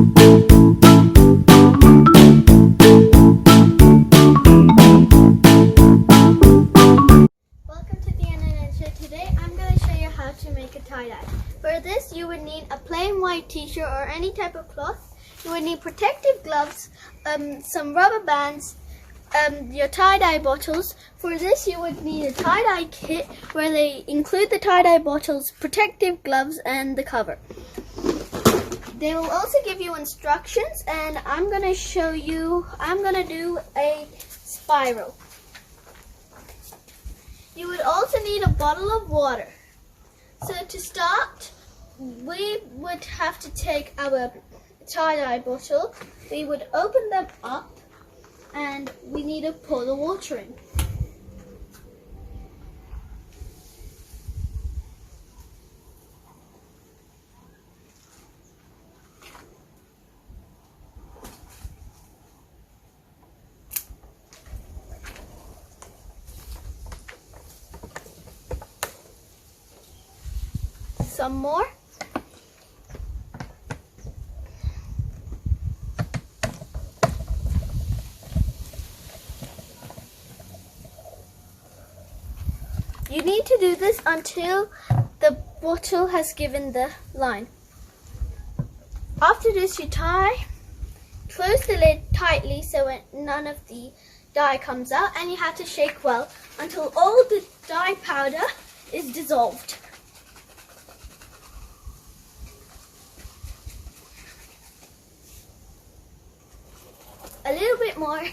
Today I'm going to show you how to make a tie-dye. For this you would need a plain white t-shirt or any type of cloth. You would need protective gloves, some rubber bands, your tie-dye bottles. For this you would need a tie-dye kit where they include the tie-dye bottles, protective gloves and the cover. They will also give you instructions, and I'm going to do a spiral. You would also need a bottle of water. So to start, we would have to take our tie-dye bottle, we would open them up, and we need to pour the water in. Some more. You need to do this until the bottle has given the line. After this you close the lid tightly so none of the dye comes out, and you have to shake well until all the dye powder is dissolved. A little bit more,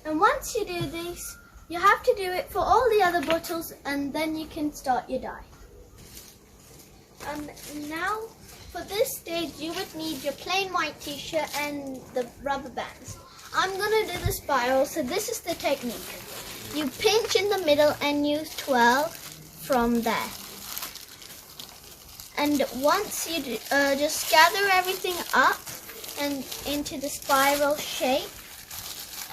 and once you do this, you have to do it for all the other bottles, and then you can start your dye. Now for this stage you would need your plain white t-shirt and the rubber bands. I'm going to do the spiral, so this is the technique. You pinch in the middle and you twirl from there. And once you just gather everything up and into the spiral shape,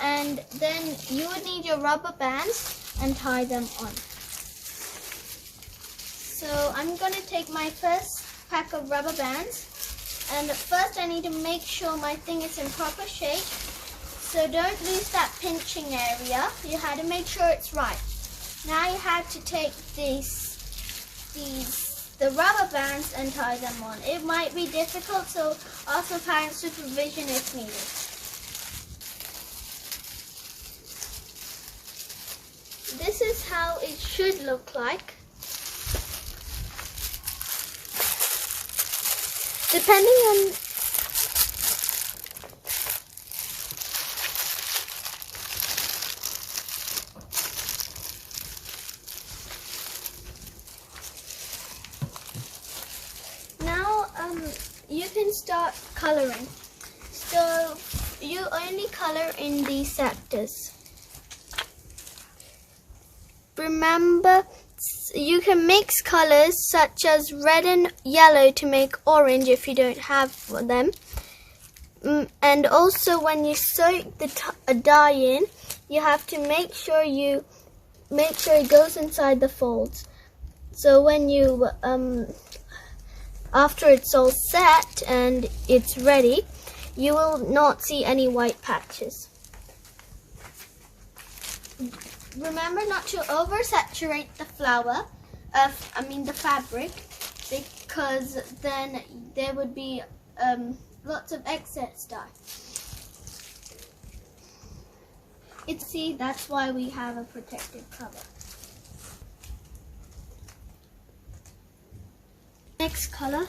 and then you would need your rubber bands and tie them on. So I'm going to take my first pack of rubber bands, and first I need to make sure my thing is in proper shape, so don't lose that pinching area. You have to make sure it's right. Now you have to take the rubber bands and tie them on. It might be difficult, so ask for parent supervision if needed. This is how it should look like. Depending on you can start coloring. So you only color in these sectors. Remember, you can mix colors such as red and yellow to make orange if you don't have them. And also when you soak the dye in, you have to make sure it goes inside the folds. So when you after it's all set and it's ready, you will not see any white patches. Remember not to oversaturate the the fabric, because then there would be lots of excess dye. That's why we have a protective cover. Next color.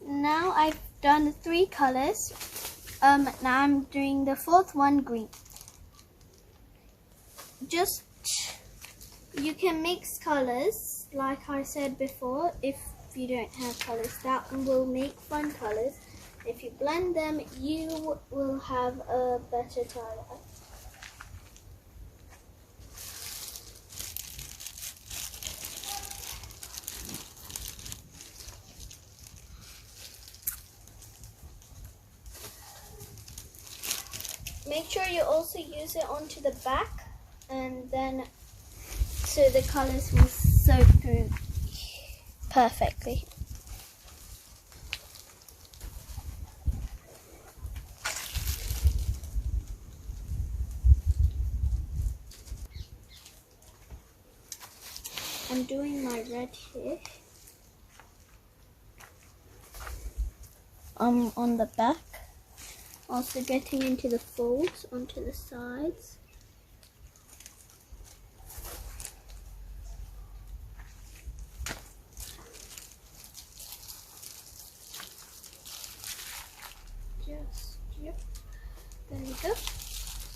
Now I've done 3 colors. Now I'm doing the 4th one, green. you can mix colors like I said before. If you don't have colors, that will make fun colors. If you blend them, you will have a better tie-dye. Make sure you also use it onto the back, and then so the colors will soak through perfectly. I'm doing my red here. On the back. Also getting into the folds onto the sides. Yep. There we go.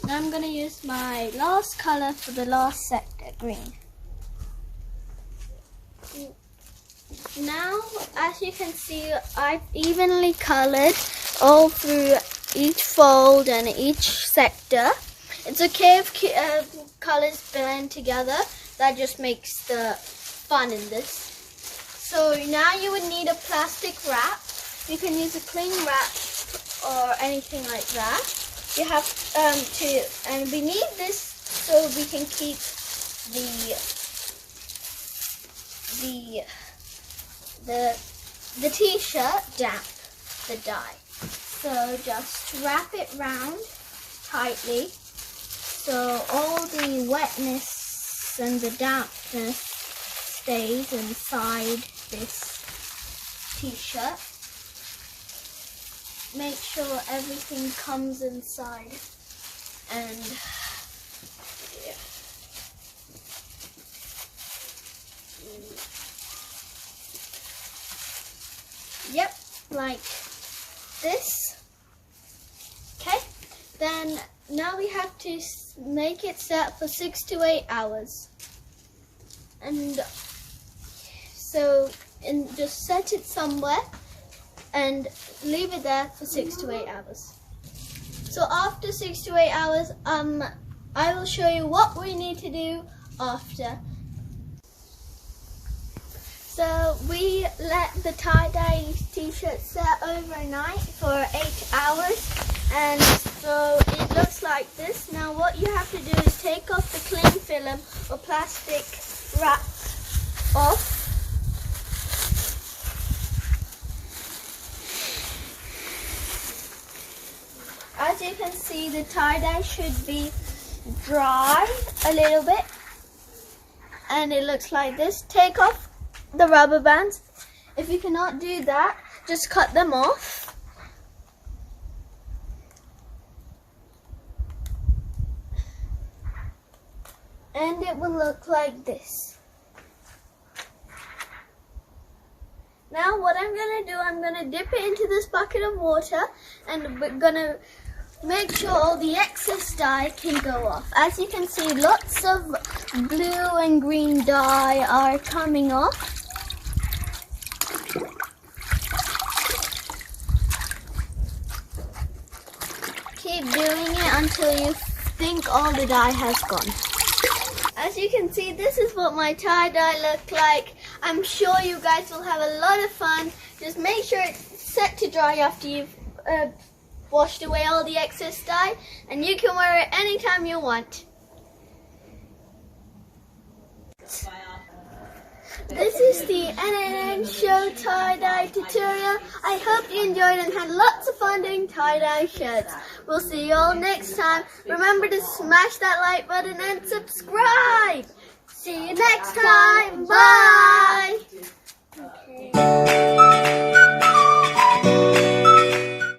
Now I'm going to use my last color for the last sector, green. Now, as you can see, I've evenly colored all through each fold and each sector. It's okay if colors blend together. That just makes the fun in this. So now you would need a plastic wrap. You can use a cling wrap or anything like that. You have and we need this so we can keep the t-shirt damp, the dye. So just wrap it round tightly so all the wetness and the dampness stays inside this t-shirt. Make sure everything comes inside, and yeah. Yep, like this. Okay, then now we have to make it set for 6 to 8 hours, and so just set it somewhere and leave it there for 6 to 8 hours. So after 6 to 8 hours, I will show you what we need to do after. So we let the tie-dye t-shirt set overnight for 8 hours, and so it looks like this. Now what you have to do is take off the cling film or plastic wrap off. As you can see, the tie-dye should be dry a little bit, and it looks like this. Take off the rubber bands. If you cannot do that, just cut them off. And it will look like this. Now what I'm going to do, I'm going to dip it into this bucket of water, and we're going to make sure all the excess dye can go off. As you can see, lots of blue and green dye are coming off. Keep doing it until you think all the dye has gone. As you can see, this is what my tie-dye looked like. I'm sure you guys will have a lot of fun. Just make sure it's set to dry after you've washed away all the excess dye, and you can wear it anytime you want. This is the NNN Show tie-dye tutorial. I hope you enjoyed and had lots of fun doing tie-dye shirts. We'll see you all next time. Remember to smash that like button and subscribe. See you next time. Bye. Okay.